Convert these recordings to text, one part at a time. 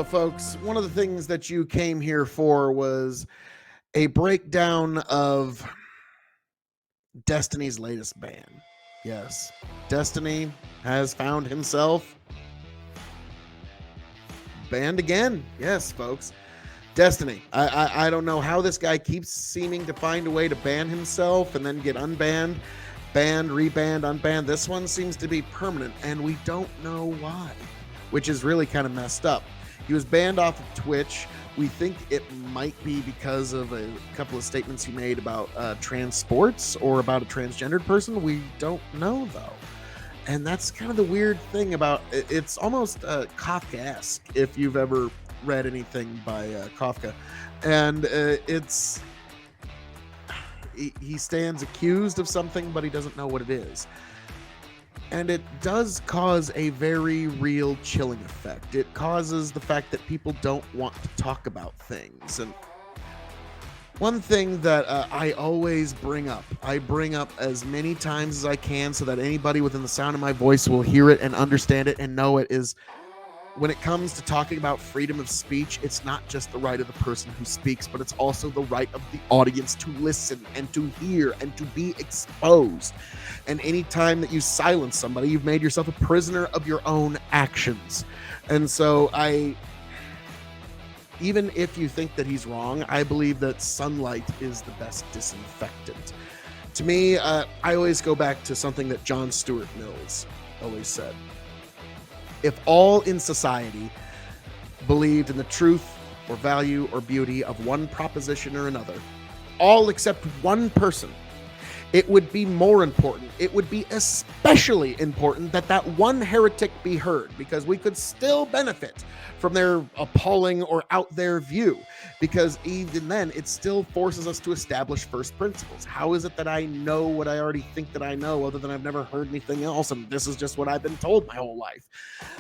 So, folks, one of the things that you came here for was a breakdown of Destiny's latest ban. Yes, Destiny has found himself banned again. Yes, folks. Destiny. I don't know how this guy keeps seeming to find a way to ban himself and then get unbanned, banned, rebanned, unbanned. This one seems to be permanent, and we don't know why, which is really kind of messed up. He was banned off of Twitch. We think it might be because of a couple of statements he made about trans sports or about a transgendered person. We don't know, though. And that's kind of the weird thing about it. It's almost Kafkaesque if you've ever read anything by Kafka. And he stands accused of something, but he doesn't know what it is. And it does cause a very real chilling effect. It causes the fact that people don't want to talk about things. And one thing that I always bring up as many times as I can so that anybody within the sound of my voice will hear it and understand it and know it is, when it comes to talking about freedom of speech, it's not just the right of the person who speaks, but it's also the right of the audience to listen and to hear and to be exposed. And any time that you silence somebody, you've made yourself a prisoner of your own actions. And so even if you think that he's wrong, I believe that sunlight is the best disinfectant. To me, I always go back to something that John Stuart Mills always said. If all in society believed in the truth or value or beauty of one proposition or another, all except one person, it would be more important. It would be especially important that that one heretic be heard, because we could still benefit from their appalling or out there view, because even then it still forces us to establish first principles. How is it that I know what I already think that I know, other than I've never heard anything else, and this is just what I've been told my whole life?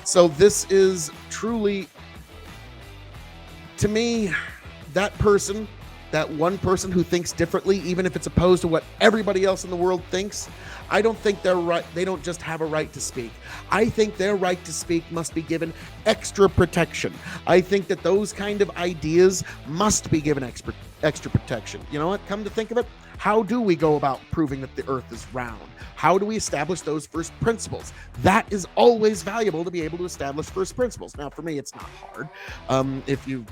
So this is truly, to me, that person, that one person who thinks differently, even if it's opposed to what everybody else in the world thinks, I don't think they're right. They don't just have a right to speak. I think their right to speak must be given extra protection. I think that those kind of ideas must be given extra protection. You know what? Come to think of it, how do we go about proving that the earth is round? How do we establish those first principles? That is always valuable, to be able to establish first principles. Now, for me, it's not hard. If you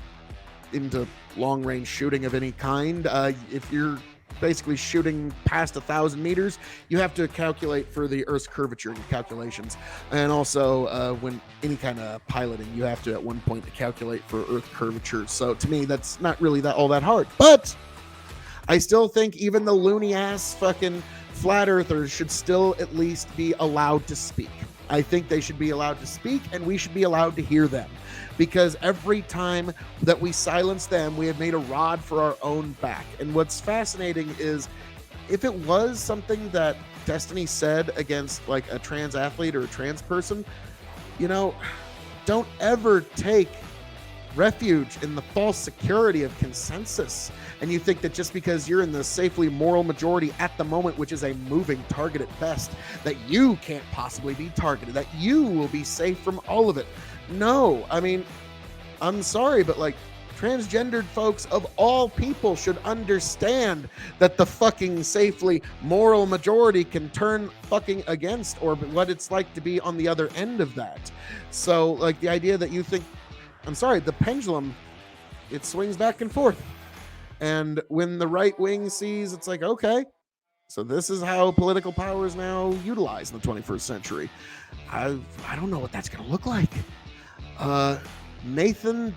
into long range shooting of any kind, if you're basically shooting past 1,000 meters, you have to calculate for the Earth's curvature in your calculations. And also when any kind of piloting, you have to at one point to calculate for Earth curvature. So to me, that's not really all that hard. But I still think even the loony ass fucking flat earthers should still at least be allowed to speak. I think they should be allowed to speak, and we should be allowed to hear them. Because every time that we silence them, we have made a rod for our own back. And what's fascinating is, if it was something that Destiny said against like a trans athlete or a trans person, you know, don't ever take refuge in the false security of consensus. And you think that just because you're in the safely moral majority at the moment, which is a moving target at best, that you can't possibly be targeted, that you will be safe from all of it. No, I mean, I'm sorry, but like, transgendered folks of all people should understand that the fucking safely moral majority can turn fucking against, or what it's like to be on the other end of that. So like, the idea that you think, I'm sorry, the pendulum, it swings back and forth. And when the right wing sees, it's like, okay, so this is how political power is now utilized in the 21st century. I don't know what that's going to look like. Nathan,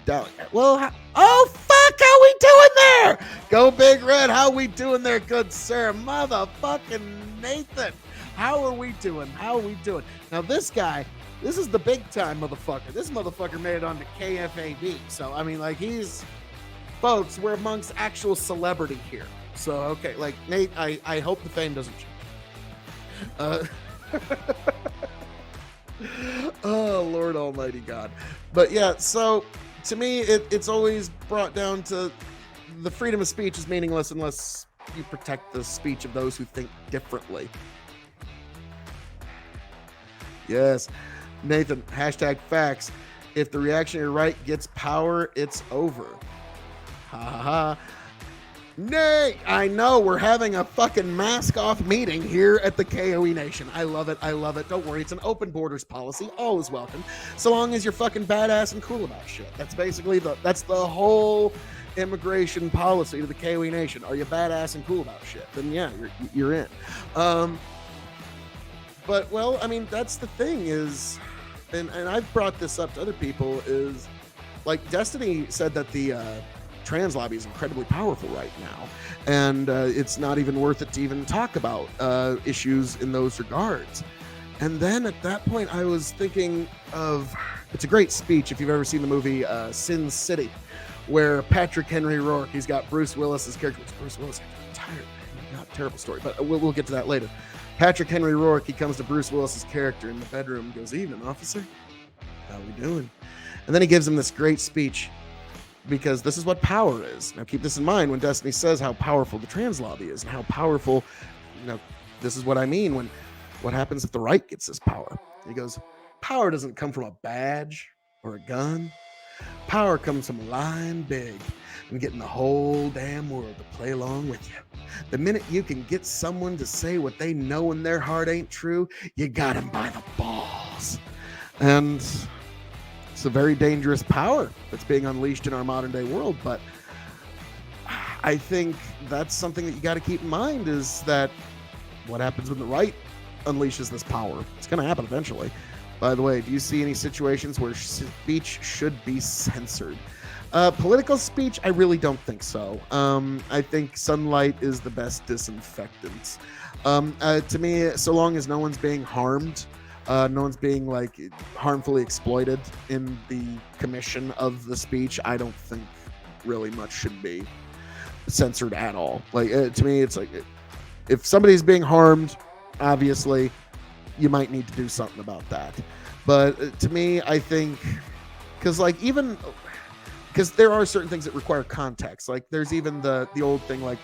well, oh fuck, how we doing there? Go Big Red, how we doing there, good sir? Motherfucking Nathan, how are we doing? How are we doing? Now this guy, this is the big time motherfucker. This motherfucker made it onto KFAB. So I mean, like, folks, we're amongst actual celebrity here. So okay, like Nate, I hope the fame doesn't change. Oh, Lord Almighty God. But yeah, so to me, it's always brought down to the freedom of speech is meaningless unless you protect the speech of those who think differently. Yes, Nathan, hashtag facts. If the reactionary right gets power, it's over. Ha ha ha. Nay, I know we're having a fucking mask off meeting here at the K.O.E. Nation. I love it. I love it. Don't worry. It's an open borders policy. All is welcome. So long as you're fucking badass and cool about shit. That's basically that's the whole immigration policy to the K.O.E. Nation. Are you badass and cool about shit? Then yeah, you're in. But well, I mean, that's the thing is, and I've brought this up to other people, is like Destiny said that the trans lobby is incredibly powerful right now, and it's not even worth it to even talk about issues in those regards. And then at that point, I was thinking of, it's a great speech if you've ever seen the movie Sin City, where Patrick Henry Rourke, he's got Bruce Willis's character. It's Bruce Willis. I'm tired. Not a terrible story, but we'll get to that later. Patrick Henry Rourke, he comes to Bruce Willis's character in the bedroom and goes, "Evening, officer. How we doing?" And then he gives him this great speech, because this is what power is. Now keep this in mind when Destiny says how powerful the trans lobby is and how powerful, this is what I mean when, what happens if the right gets this power? He goes, "Power doesn't come from a badge or a gun. Power comes from lying big and getting the whole damn world to play along with you. The minute you can get someone to say what they know in their heart ain't true, you got them by the balls." And it's a very dangerous power that's being unleashed in our modern day world. But I think that's something that you got to keep in mind, is that what happens when the right unleashes this power? It's going to happen eventually. By the way, do you see any situations where speech should be censored? Political speech, I really don't think so. I think sunlight is the best disinfectant. To me, so long as no one's being harmed, no one's being like harmfully exploited in the commission of the speech, I don't think really much should be censored at all. Like to me, it's like if somebody's being harmed, obviously you might need to do something about that. But to me, I think because there are certain things that require context. Like there's even the old thing, like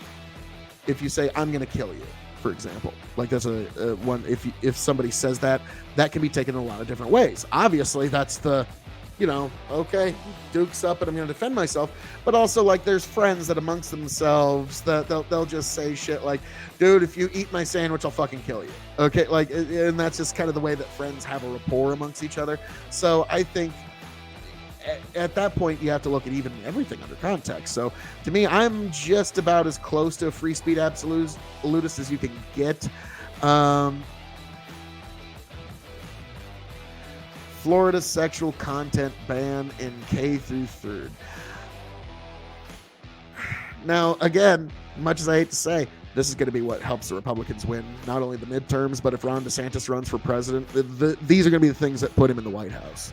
if you say "I'm gonna kill you," for example, like that's a one. If somebody says that can be taken in a lot of different ways. Obviously, that's the, okay, Duke's up and I'm gonna defend myself. But also, like, there's friends that amongst themselves that they'll just say shit like, "Dude, if you eat my sandwich, I'll fucking kill you." Okay, like, and that's just kind of the way that friends have a rapport amongst each other. So I think at that point you have to look at even everything under context. So to me, I'm just about as close to a free speech absolutist as you can get. Florida sexual content ban in K through 3rd. Now, again, much as I hate to say, this is going to be what helps the Republicans win not only the midterms, but if Ron DeSantis runs for president, these are going to be the things that put him in the White House.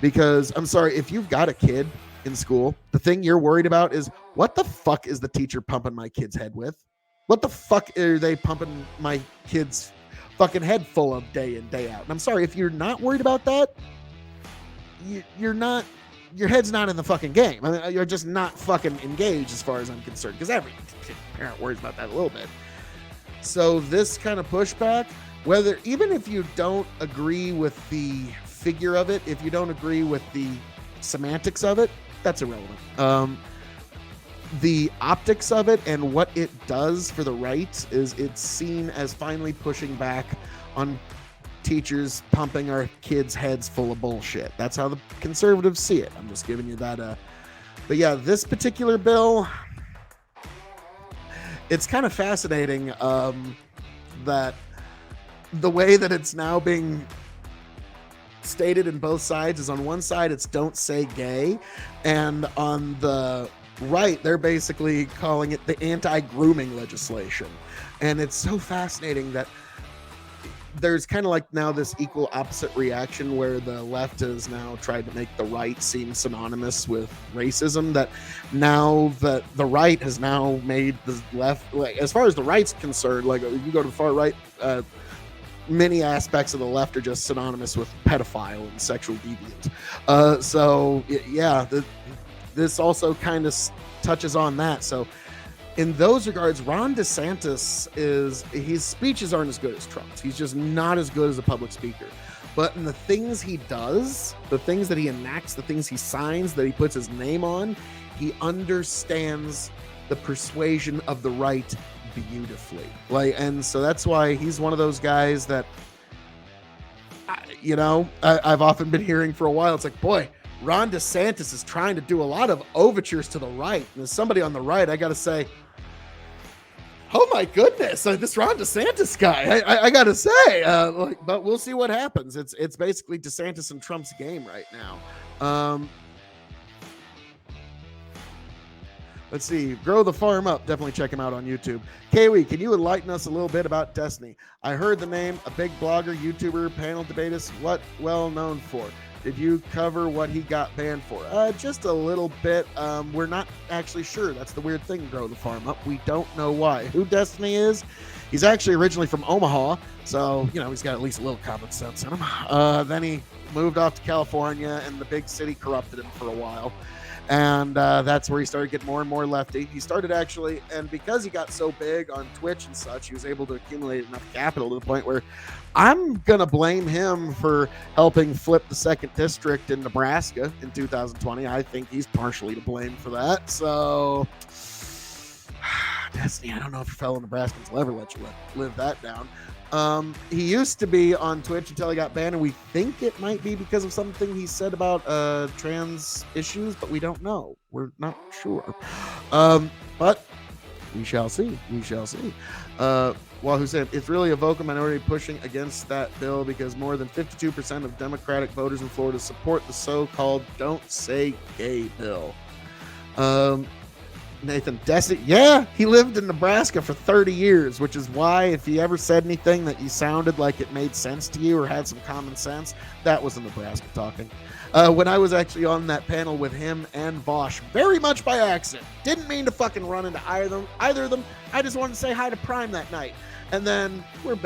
Because I'm sorry, if you've got a kid in school, the thing you're worried about is, what the fuck is the teacher pumping my kid's head with? What the fuck are they pumping my kid's fucking head full of day in, day out? And I'm sorry, if you're not worried about that, you're not, your head's not in the fucking game. I mean, you're just not fucking engaged as far as I'm concerned, because every parent worries about that a little bit. So this kind of pushback, even if you don't agree with the figure of it, if you don't agree with the semantics of it, that's irrelevant. The optics of it and what it does for the right is it's seen as finally pushing back on teachers pumping our kids' heads full of bullshit. That's how the conservatives see it. I'm just giving you that. But yeah, this particular bill, it's kind of fascinating that the way that it's now being stated in both sides is, on one side it's "don't say gay," and on the right they're basically calling it the anti-grooming legislation. And it's so fascinating that there's kind of like now this equal opposite reaction, where the left has now tried to make the right seem synonymous with racism, that now that the right has now made the left, like, as far as the right's concerned, like you go to the far right, many aspects of the left are just synonymous with pedophile and sexual deviant. So yeah, this also kind of touches on that. So in those regards, Ron DeSantis his speeches aren't as good as Trump's. He's just not as good as a public speaker. but in the things he does, the things that he enacts, the things he signs, that he puts his name on, he understands the persuasion of the right beautifully. And so that's why he's one of those guys that, I've often been hearing for a while. It's like, boy, Ron DeSantis is trying to do a lot of overtures to the right. And as somebody on the right, I got to say, oh my goodness, this Ron DeSantis guy, I got to say, but we'll see what happens. It's basically DeSantis and Trump's game right now. Let's see. Grow the Farm Up. Definitely check him out on YouTube. K.O.E, can you enlighten us a little bit about Destiny? I heard the name, a big blogger, YouTuber, panel debatist. What well known for? Did you cover what he got banned for? Just a little bit. We're not actually sure. That's the weird thing, Grow the Farm Up. We don't know why. Who Destiny is? He's actually originally from Omaha, so, he's got at least a little common sense in him. Then he moved off to California, and the big city corrupted him for a while. And that's where he started getting more and more lefty. He started actually, and because he got so big on Twitch and such, he was able to accumulate enough capital to the point where I'm going to blame him for helping flip the 2nd district in Nebraska in 2020. I think he's partially to blame for that. So, Destiny, I don't know if your fellow Nebraskans will ever let you live that down. He used to be on Twitch until he got banned, and we think it might be because of something he said about trans issues, but we don't know. We're not sure. But we shall see. We shall see. Wahoo said, it's really a vocal minority pushing against that bill because more than 52% of Democratic voters in Florida support the so-called Don't Say Gay bill. Nathan, Destiny, yeah, he lived in Nebraska for 30 years, which is why if he ever said anything that you sounded like it made sense to you or had some common sense, that was in Nebraska talking. When I was actually on that panel with him and Bosch, very much by accident, didn't mean to fucking run into either of them. I just wanted to say hi to Prime that night. And then we're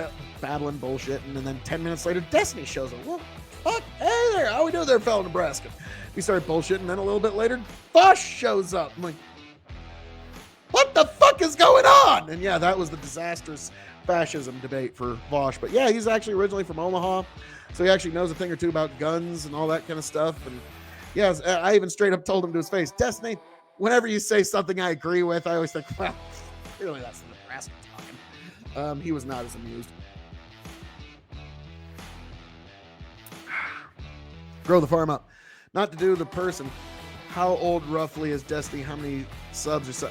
babbling bullshit, and then 10 minutes later, Destiny shows up. Well, fuck, hey there, how we doing there, fellow Nebraska? We started bullshitting, and then a little bit later, Bosch shows up. I'm like, what the fuck is going on? And yeah, that was the disastrous fascism debate for Bosch. But yeah, he's actually originally from Omaha, so he actually knows a thing or two about guns and all that kind of stuff. And yeah, I even straight up told him to his face, Destiny, whenever you say something I agree with, I always think, well, clearly that's the Nebraska talking. He was not as amused. Grow the Farm Up. Not to do the person. How old roughly is Destiny? How many subs or so?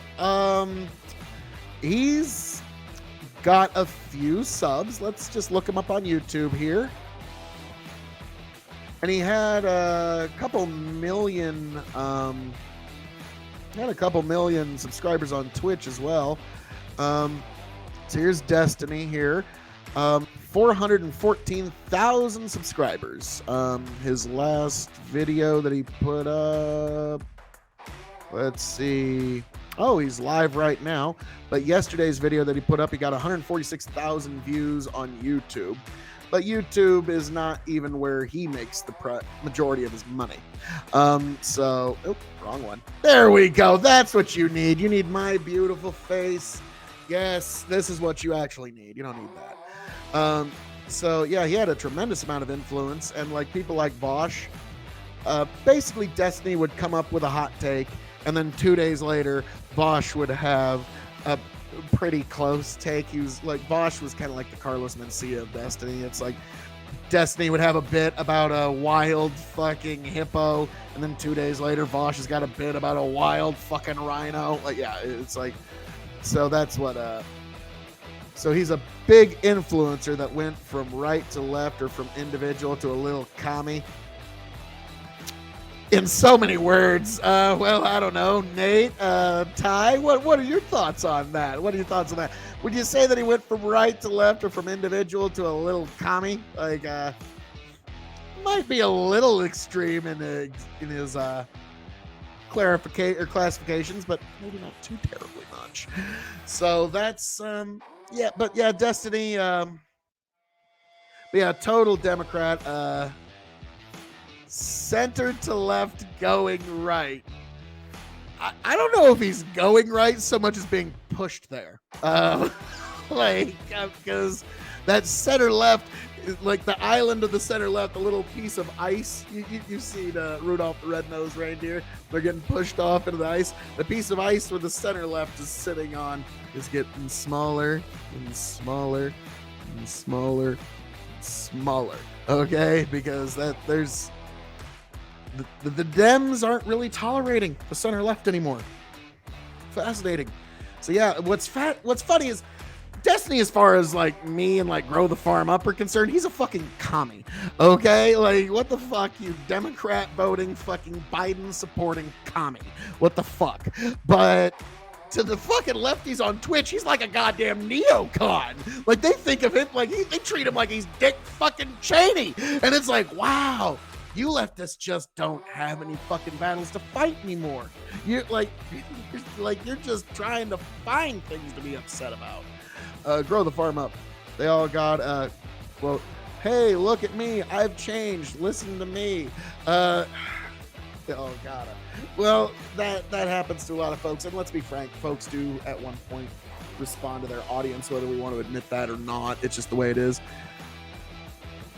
He's got a few subs. Let's just look him up on YouTube here. And he had a couple million subscribers on Twitch as well. So here's Destiny here. 414,000 subscribers. His last video that he put up, let's see. Oh, he's live right now. But yesterday's video that he put up, he got 146,000 views on YouTube. But YouTube is not even where he makes the majority of his money. Wrong one. There we go. That's what you need. You need my beautiful face. Yes, this is what you actually need. You don't need that. So yeah, he had a tremendous amount of influence, and like people like Bosch, basically Destiny would come up with a hot take, and then 2 days later, Bosch would have a pretty close take. He was like, Bosch was kind of like the Carlos Mencia of Destiny. It's like Destiny would have a bit about a wild fucking hippo, and then 2 days later, Bosch has got a bit about a wild fucking rhino. Like, yeah, it's like, so that's what, so he's a big influencer that went from right to left or from individual to a little commie. In so many words. Well, I don't know. Nate, Ty, what are your thoughts on that? What are your thoughts on that? Would you say that he went from right to left or from individual to a little commie? Like, might be a little extreme in his classifications, but maybe not too terribly much. So that's yeah, but yeah, Destiny, total Democrat, center to left going right. I don't know if he's going right so much as being pushed there. Because that center left like the island of the center left, a little piece of ice. You've seen Rudolph the Red-Nosed Reindeer. They're getting pushed off into the ice. The piece of ice where the center left is sitting on is getting smaller and smaller and smaller and smaller. Okay, because there's the Dems aren't really tolerating the center left anymore. Fascinating. So yeah, what's funny is Destiny, as far as like me and like Grow the Farm Up are concerned, he's a fucking commie. Okay, like what the fuck, you Democrat voting fucking Biden supporting commie? What the fuck? But to the fucking lefties on Twitch, he's like a goddamn neocon. Like they think of him like they treat him like he's Dick fucking Cheney, and it's like, wow, you leftists just don't have any fucking battles to fight anymore. You're just trying to find things to be upset about. Grow the Farm Up. They all got quote, "Hey, look at me, I've changed. Listen to me." Oh god. Well, that happens to a lot of folks, and let's be frank, folks do at one point respond to their audience, whether we want to admit that or not. It's just the way it is.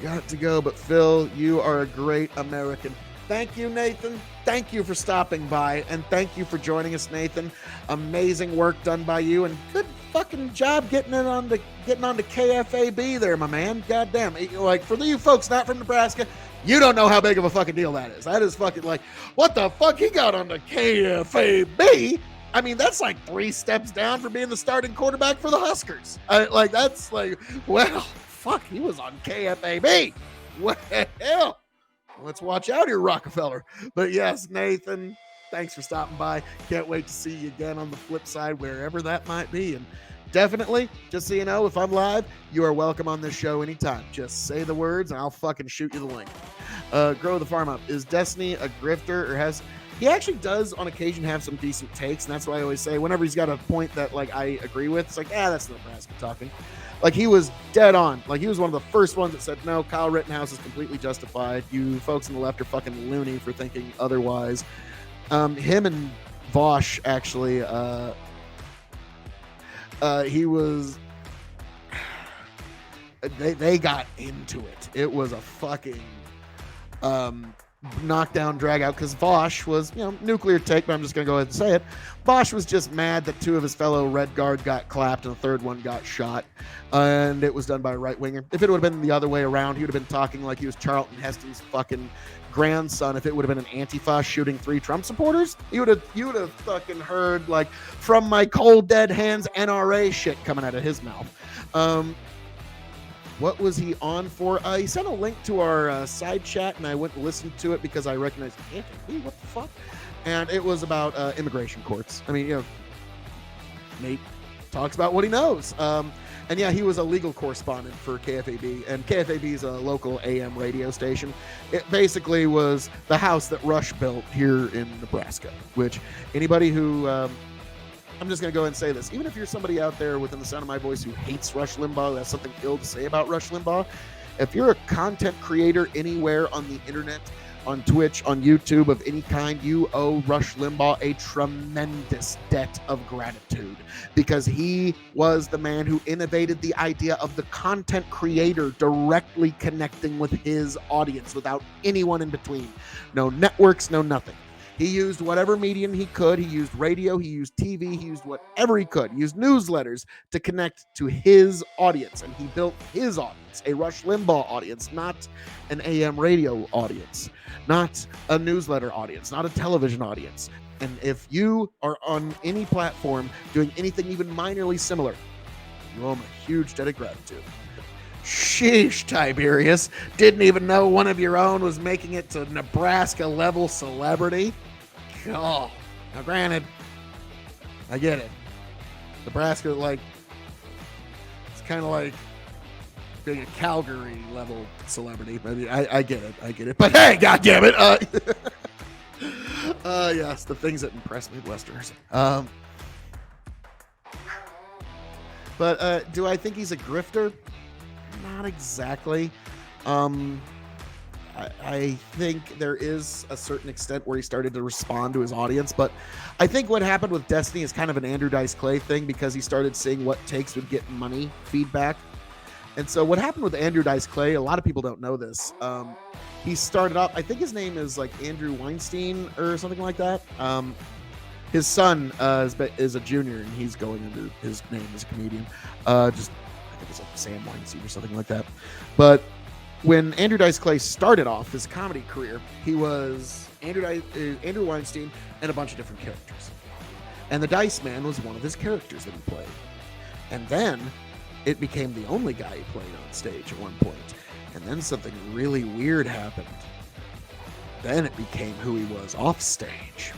Got to go, but Phil, you are a great American. Thank you, Nathan. Thank you for stopping by, and thank you for joining us, Nathan. Amazing work done by you, and good fucking job getting on to KFAB there, my man. Goddamn, like for you folks not from Nebraska, you don't know how big of a fucking deal that is. That is fucking like, what the fuck? He got on to KFAB. I mean, that's like 3 steps down from being the starting quarterback for the Huskers. That's like, well, fuck, he was on KFAB. Well, let's watch out here, Rockefeller. But yes, Nathan, thanks for stopping by. Can't wait to see you again on the flip side, wherever that might be. And definitely, just so you know, if I'm live, you are welcome on this show anytime. Just say the words and I'll fucking shoot you the link. Grow the Farm Up. Is Destiny a grifter, or has... He actually does on occasion have some decent takes, and that's why I always say whenever he's got a point that like I agree with, it's like, that's Nebraska talking. Like he was dead on. Like he was one of the first ones that said, no, Kyle Rittenhouse is completely justified. You folks on the left are fucking loony for thinking otherwise. Him and Vosh actually, he was, they got into it. It was a fucking, knockdown drag out because Vosh was, nuclear take, but I'm just going to go ahead and say it. Vosh was just mad that 2 of his fellow Red Guard got clapped and the third one got shot. And it was done by a right winger. If it would have been the other way around, he would have been talking like he was Charlton Heston's fucking grandson. If it would have been an Antifa shooting 3 Trump supporters, you would have fucking heard like from my cold dead hands NRA shit coming out of his mouth. What was he on for? He sent a link to our side chat, and I went and listened to it because I recognized, what the fuck? And it was about immigration courts. I mean, Nate talks about what he knows. And yeah, he was a legal correspondent for KFAB, and KFAB is a local AM radio station. It basically was the house that Rush built here in Nebraska, which anybody who... I'm just going to go ahead and say this. Even if you're somebody out there within the sound of my voice who hates Rush Limbaugh, who has something ill to say about Rush Limbaugh, if you're a content creator anywhere on the internet, on Twitch, on YouTube of any kind, you owe Rush Limbaugh a tremendous debt of gratitude, because he was the man who innovated the idea of the content creator directly connecting with his audience without anyone in between. No networks, no nothing. He used whatever medium he could. He used radio, he used TV, he used whatever he could. He used newsletters to connect to his audience, and he built his audience, a Rush Limbaugh audience, not an AM radio audience, not a newsletter audience, not a television audience. And if you are on any platform doing anything even minorly similar, you owe him a huge debt of gratitude. Sheesh, Tiberius. Didn't even know one of your own was making it to Nebraska level celebrity. Oh, now granted, I get it. Nebraska, like, it's kind of like being a Calgary level celebrity. Maybe I get it. But hey, goddammit. Yes, the things that impress Midwesterners. But do I think he's a grifter? Not exactly. I think there is a certain extent where he started to respond to his audience, but I think what happened with Destiny is kind of an Andrew Dice Clay thing, because he started seeing what takes would get money feedback. And so what happened with Andrew Dice Clay, a lot of people don't know this. He started off, I think his name is like Andrew Weinstein or something like that. His son is a junior, and he's going under his name as a comedian. I think it's like Sam Weinstein or something like that. But when Andrew Dice Clay started off his comedy career, he was Andrew Weinstein and a bunch of different characters. And the Dice Man was one of his characters that he played. And then it became the only guy he played on stage at one point. And then something really weird happened. Then it became who he was off stage,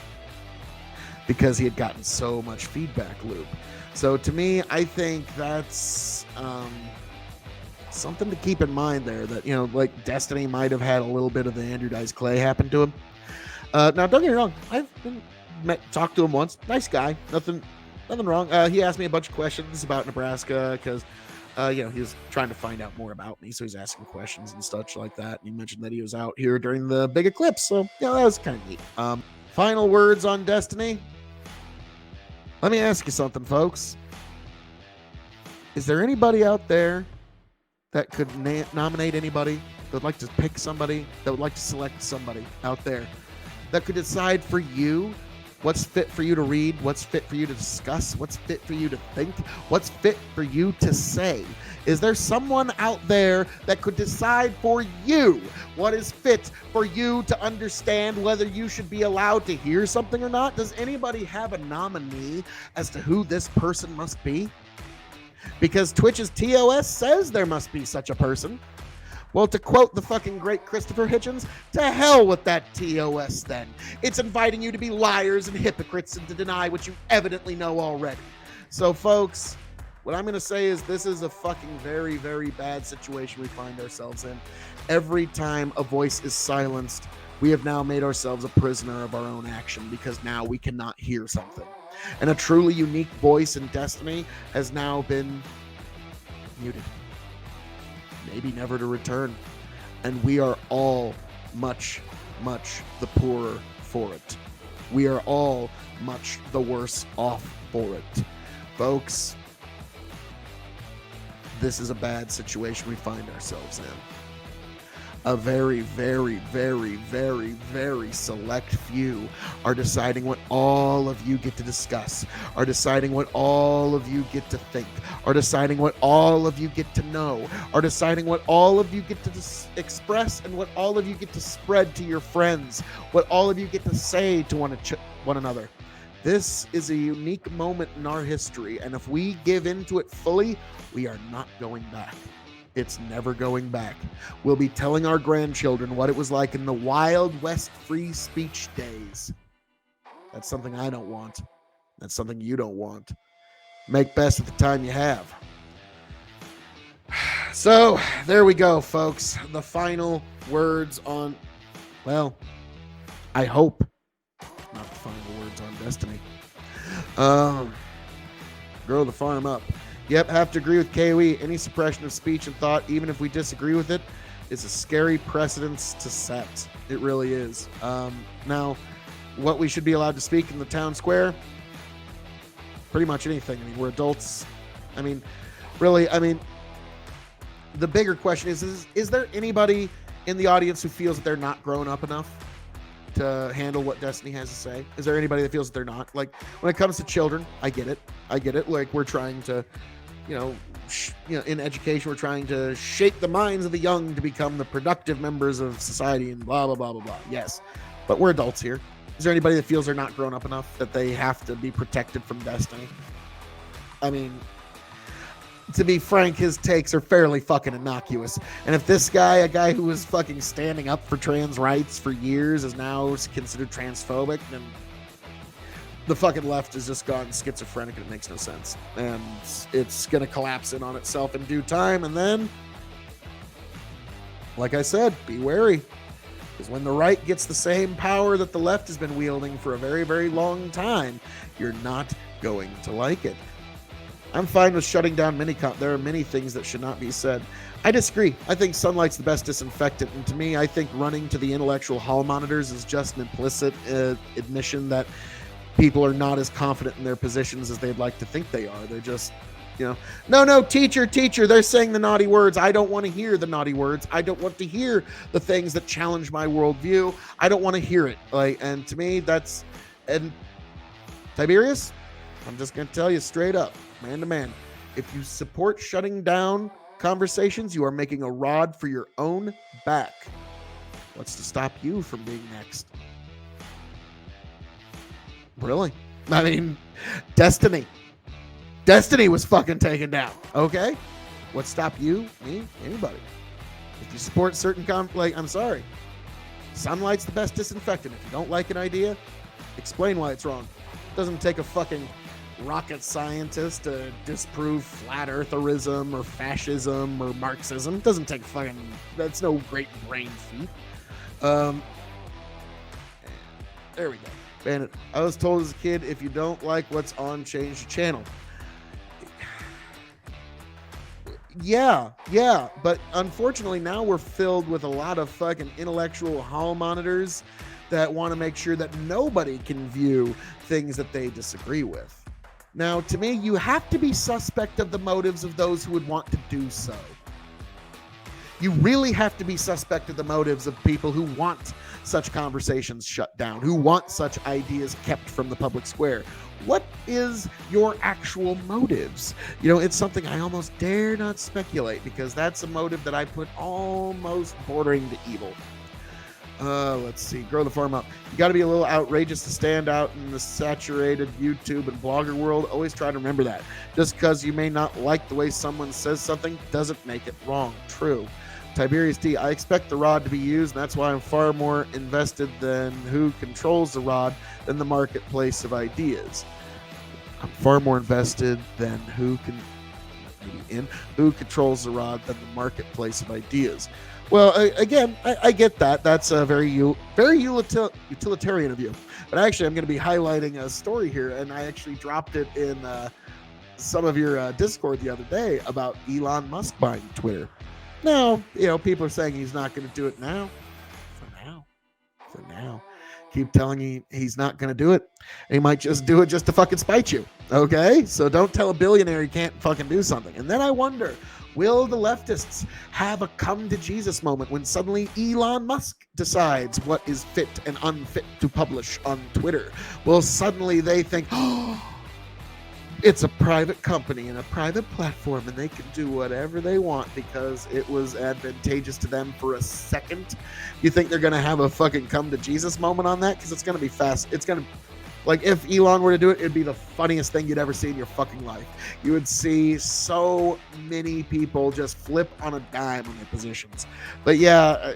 because he had gotten so much feedback loop. So to me, I think that's something to keep in mind there, that, you know, like Destiny might have had a little bit of the Andrew Dice Clay happen to him. Now, don't get me wrong. I've talked to him once. Nice guy. Nothing wrong. He asked me a bunch of questions about Nebraska because, you know, he was trying to find out more about me. So he's asking questions and such like that. And he mentioned that he was out here during the big eclipse. So, yeah, that was kind of neat. Final words on Destiny. Let me ask you something, folks. Is there anybody out there that could nominate anybody, that would like to pick somebody, that would like to select somebody out there that could decide for you what's fit for you to read, what's fit for you to discuss, what's fit for you to think, what's fit for you to say? Is there someone out there that could decide for you what is fit for you to understand whether you should be allowed to hear something or not? Does anybody have a nominee as to who this person must be? Because Twitch's TOS says there must be such a person. Well, to quote the fucking great Christopher Hitchens, to hell with that TOS then. It's inviting you to be liars and hypocrites and to deny what you evidently know already. So, folks, what I'm going to say is this is a fucking very, very bad situation we find ourselves in. Every time a voice is silenced, we have now made ourselves a prisoner of our own action, because now we cannot hear something. And a truly unique voice in Destiny has now been muted. Maybe never to return. And we are all much, much the poorer for it. We are all much the worse off for it. Folks, this is a bad situation we find ourselves in. A very, very, very, very, very select few are deciding what all of you get to discuss, are deciding what all of you get to think, are deciding what all of you get to know, are deciding what all of you get to express and what all of you get to spread to your friends, what all of you get to say to one another. This is a unique moment in our history, and if we give into it fully, we are not going back. It's never going back. We'll be telling our grandchildren what it was like in the Wild West free speech days. That's something I don't want. That's something you don't want. Make best of the time you have. So, there we go, folks. The final words on, well, I hope not the final words on Destiny. Grow the farm up. Yep, have to agree with K.O.E. Any suppression of speech and thought, even if we disagree with it, is a scary precedence to set. It really is. Now, what we should be allowed to speak in the town square? Pretty much anything. I mean, we're adults. I mean, really, the bigger question is there anybody in the audience who feels that they're not grown up enough to handle what Destiny has to say? Is there anybody that feels that they're not? Like, when it comes to children, I get it. Like, we're trying to, in education, we're trying to shape the minds of the young to become the productive members of society and blah, blah, blah, blah, blah. Yes. But we're adults here. Is there anybody that feels they're not grown up enough, that they have to be protected from Destiny? I mean, to be frank, his takes are fairly fucking innocuous. And if this guy, a guy who was fucking standing up for trans rights for years, is now considered transphobic, then the fucking left has just gone schizophrenic and it makes no sense. And it's going to collapse in on itself in due time. And then, like I said, be wary. Because when the right gets the same power that the left has been wielding for a very, very long time, you're not going to like it. I'm fine with shutting down Minicomp. There are many things that should not be said. I disagree. I think sunlight's the best disinfectant. And to me, I think running to the intellectual hall monitors is just an implicit admission that people are not as confident in their positions as they'd like to think they are. They're just No, teacher, they're saying the naughty words. I don't want to hear the naughty words. I don't want to hear the things that challenge my worldview. I don't want to hear it. And to me, and Tiberius, I'm just going to tell you straight up, man to man, if you support shutting down conversations, you are making a rod for your own back. What's to stop you from being next? Really? I mean, Destiny was fucking taken down. Okay? What stopped you? Me? Anybody? If you support certain I'm sorry. Sunlight's the best disinfectant. If you don't like an idea, explain why it's wrong. It doesn't take a fucking rocket scientist to disprove flat eartherism or fascism or Marxism. It doesn't take that's no great brain feat. There we go. Bandit, I was told as a kid, if you don't like what's on, change the channel. Yeah, but unfortunately now we're filled with a lot of fucking intellectual hall monitors that want to make sure that nobody can view things that they disagree with. Now, to me, you have to be suspect of the motives of those who would want to do so. You really have to be suspect of the motives of people who want such conversations shut down, who want such ideas kept from the public square. What is your actual motives? It's something I almost dare not speculate, because that's a motive that I put almost bordering to evil. Let's see. Grow the farm up. You got to be a little outrageous to stand out in the saturated YouTube and blogger world. Always try to remember that. Just because you may not like the way someone says something doesn't make it wrong. True. Tiberius D, I expect the rod to be used, and that's why I'm far more invested than who controls the rod than the marketplace of ideas. I'm far more invested than who controls the rod than the marketplace of ideas. Well, again, I get that. That's a very utilitarian of you. But actually, I'm going to be highlighting a story here, and I actually dropped it in some of your Discord the other day about Elon Musk buying Twitter. Now, people are saying he's not going to do it now. For now. Keep telling you he's not going to do it. And he might just do it just to fucking spite you. Okay? So don't tell a billionaire he can't fucking do something. And then I wonder, will the leftists have a come to Jesus moment when suddenly Elon Musk decides what is fit and unfit to publish on Twitter? Will suddenly they think, it's a private company and a private platform, and they can do whatever they want because it was advantageous to them for a second? You think they're going to have a fucking come to Jesus moment on that? Because it's going to be fast. It's going to, if Elon were to do it, it'd be the funniest thing you'd ever see in your fucking life. You would see so many people just flip on a dime on their positions. But yeah,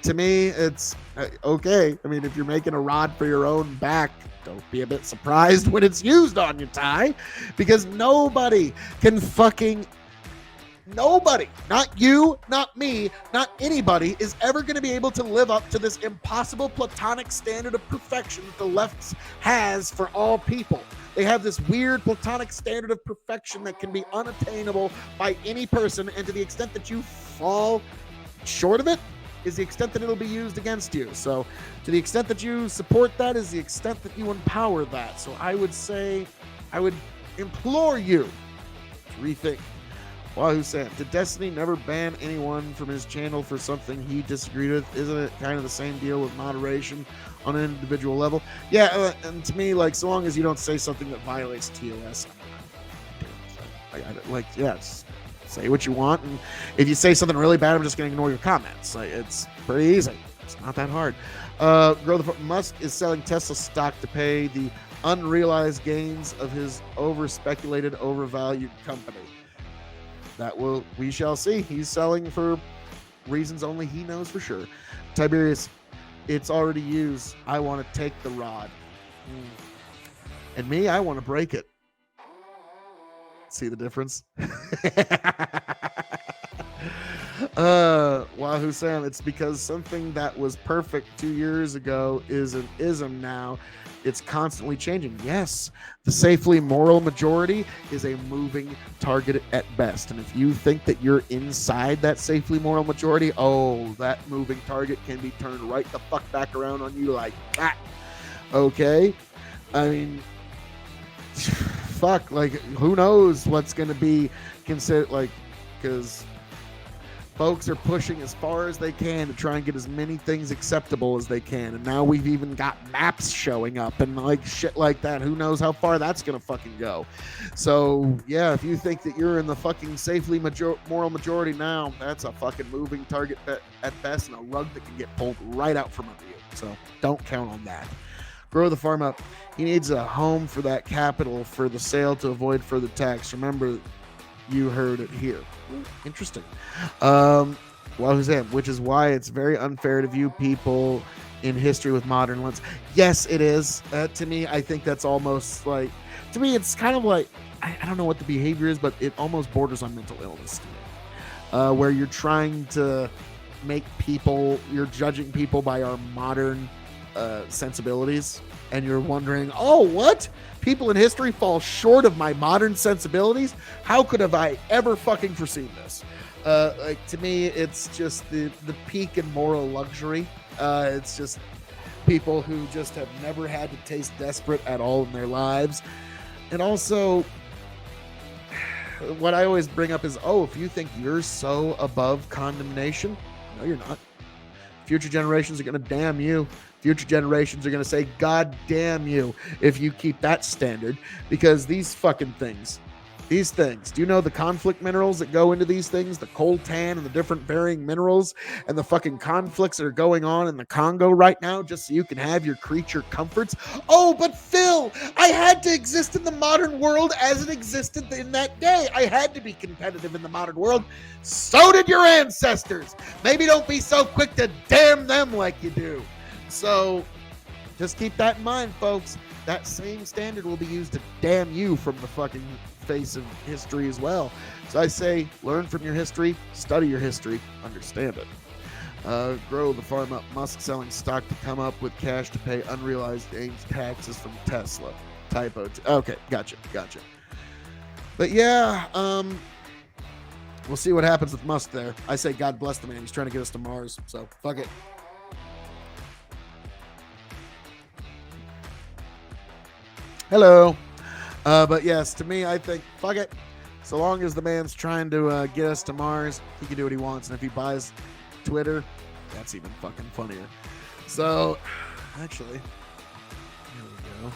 to me, it's okay. I mean, if you're making a rod for your own back, don't be a bit surprised when it's used on you, Ty, because nobody, not you, not me, not anybody, is ever going to be able to live up to this impossible platonic standard of perfection that the left has for all people. They have this weird platonic standard of perfection that can be unattainable by any person, and to the extent that you fall short of it is the extent that it'll be used against you. So to the extent that you support that is the extent that you empower that. So I would implore you to rethink. Wahoo Sam, did Destiny never ban anyone from his channel for something he disagreed with? Isn't it kind of the same deal with moderation on an individual level? Yeah, and to me, so long as you don't say something that violates TOS, yes. Say what you want, and if you say something really bad, I'm just going to ignore your comments. It's pretty easy. It's not that hard. Musk is selling Tesla stock to pay the unrealized gains of his over-speculated, overvalued company. We shall see. He's selling for reasons only he knows for sure. Tiberius, it's already used. I want to take the rod. And me, I want to break it. See the difference? Wahoo Sam, it's because something that was perfect 2 years ago is an ism now. It's constantly changing. Yes, the safely moral majority is a moving target at best. And if you think that you're inside that safely moral majority, that moving target can be turned right the fuck back around on you like that. Okay? I mean, fuck, like, who knows what's going to be considered, like, because folks are pushing as far as they can to try and get as many things acceptable as they can. And now we've even got maps showing up and like shit like that. Who knows how far that's going to fucking go. So, yeah, if you think that you're in the fucking safely moral majority now, that's a fucking moving target at best and a rug that can get pulled right out from under you. So don't count on that. Grow the farm up. He needs a home for that capital for the sale to avoid further tax. Remember, you heard it here. Interesting. Which is why it's very unfair to view people in history with modern lens. Yes, it is. To me, I think that's almost like, to me, it's kind of like, I don't know what the behavior is, but it almost borders on mental illness to me. Where you're trying to make people, you're judging people by our modern sensibilities, and you're wondering, oh, what? People in history fall short of my modern sensibilities? How could have I ever fucking foreseen this? Like, to me, it's just the peak in moral luxury. It's just people who just have never had to taste desperate at all in their lives. And also, what I always bring up is, oh, if you think you're so above condemnation, no, you're not. Future generations are going to damn you. Future generations are going to say, God damn you, if you keep that standard. Because these fucking things, do you know the conflict minerals that go into these things? The coltan and the different varying minerals and the fucking conflicts that are going on in the Congo right now just so you can have your creature comforts? Oh, but Phil, I had to exist in the modern world as it existed in that day. I had to be competitive in the modern world. So did your ancestors. Maybe don't be so quick to damn them like you do. So just keep that in mind, folks. That same standard will be used to damn you from the fucking face of history as well. So I say, learn from your history, study your history, understand it. Grow the farm up. Musk selling stock to come up with cash to pay unrealized gains taxes from Tesla. Typo. Okay, gotcha. But yeah, we'll see what happens with Musk there. I say God bless the man. He's trying to get us to Mars. So fuck it. Hello. But yes, to me, I think, fuck it. So long as the man's trying to get us to Mars, he can do what he wants. And if he buys Twitter, that's even fucking funnier. So, actually, here we go.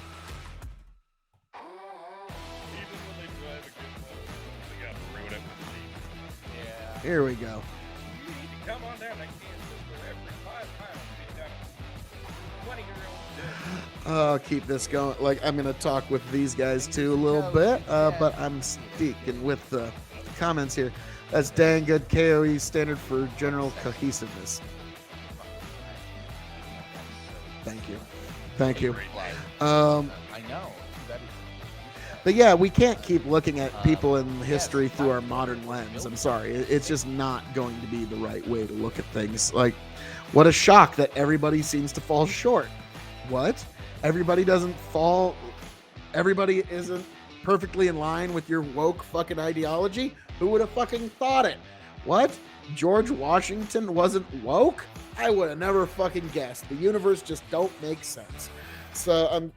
Here we go. Come on down. I'll keep this going. Like, I'm going to talk with these guys too a little bit, but I'm sticking with the comments here. That's dang good. K.O.E. standard for general cohesiveness. Thank you. I know. But yeah, we can't keep looking at people in history through our modern lens. I'm sorry. It's just not going to be the right way to look at things. Like, what a shock that everybody seems to fall short. What? Everybody isn't perfectly in line with your woke fucking ideology? Who would have fucking thought it? What? George Washington wasn't woke? I would have never fucking guessed. The universe just don't make sense. So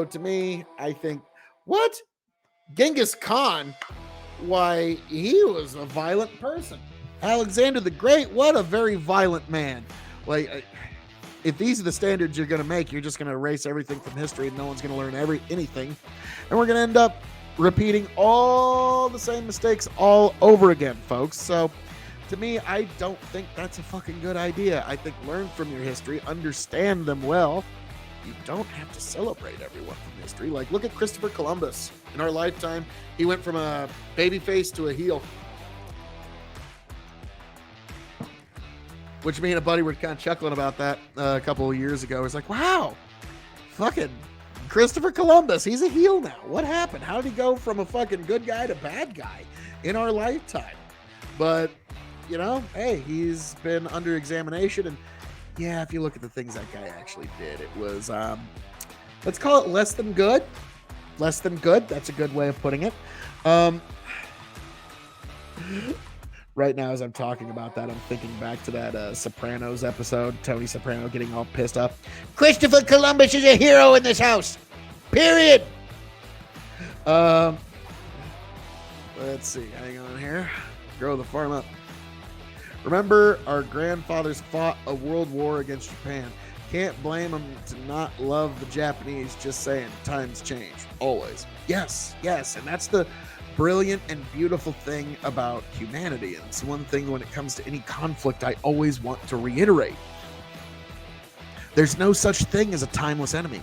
to me, I think, what? Genghis Khan? Why, he was a violent person. Alexander the Great, what a very violent man. Like, if these are the standards you're going to make, you're just going to erase everything from history and no one's going to learn anything. And we're going to end up repeating all the same mistakes all over again, folks. So to me, I don't think that's a fucking good idea. I think learn from your history, understand them well. You don't have to celebrate everyone from history. Like, look at Christopher Columbus. In our lifetime, he went from a baby face to a heel. Which me and a buddy were kind of chuckling about that a couple of years ago. It's like, wow, fucking Christopher Columbus, he's a heel now. What happened? How did he go from a fucking good guy to bad guy in our lifetime? But, you know, hey, he's been under examination. And yeah, if you look at the things that guy actually did, it was, let's call it less than good. Less than good. That's a good way of putting it. Right now, as I'm talking about that, I'm thinking back to that Sopranos episode, Tony Soprano getting all pissed off. Christopher Columbus is a hero in this house. Period. Let's see. Hang on here. Grow the farm up. Remember, our grandfathers fought a world war against Japan. Can't blame them to not love the Japanese. Just saying, times change. Always. Yes, yes. And that's the brilliant and beautiful thing about humanity. And it's one thing when it comes to any conflict I always want to reiterate. There's no such thing as a timeless enemy.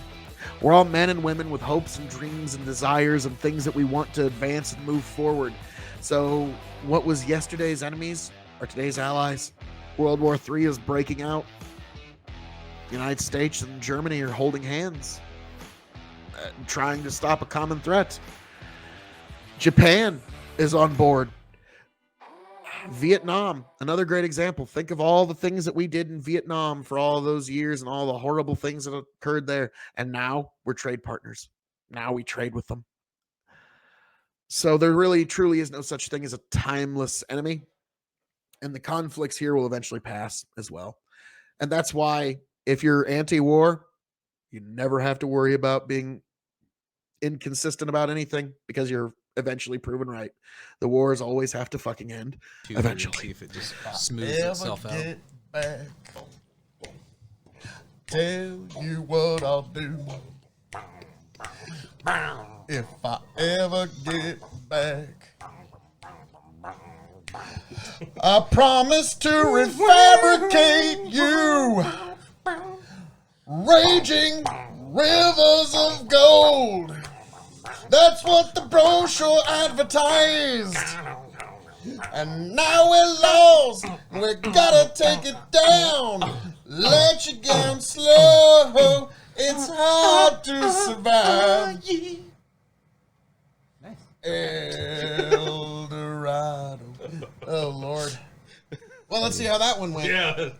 We're all men and women with hopes and dreams and desires and things that we want to advance and move forward. So what was yesterday's enemies are today's allies. World War III is breaking out. The United States and Germany are holding hands, trying to stop a common threat. Japan is on board. Vietnam, another great example. Think of all the things that we did in Vietnam for all those years and all the horrible things that occurred there. And now we're trade partners. Now we trade with them. So there really, truly is no such thing as a timeless enemy. And the conflicts here will eventually pass as well. And that's why if you're anti-war, you never have to worry about being inconsistent about anything because you're eventually proven right. The wars always have to fucking end eventually. See if it just smooths itself out. Get back, tell you what I'll do. If I ever get back, I promise to refabricate you. Raging rivers of gold. That's what the brochure advertised. And now we're lost. We gotta take it down. Let you down slow. It's hard to survive. El Dorado. Oh, Lord. Well, let's see how that one went. Yeah.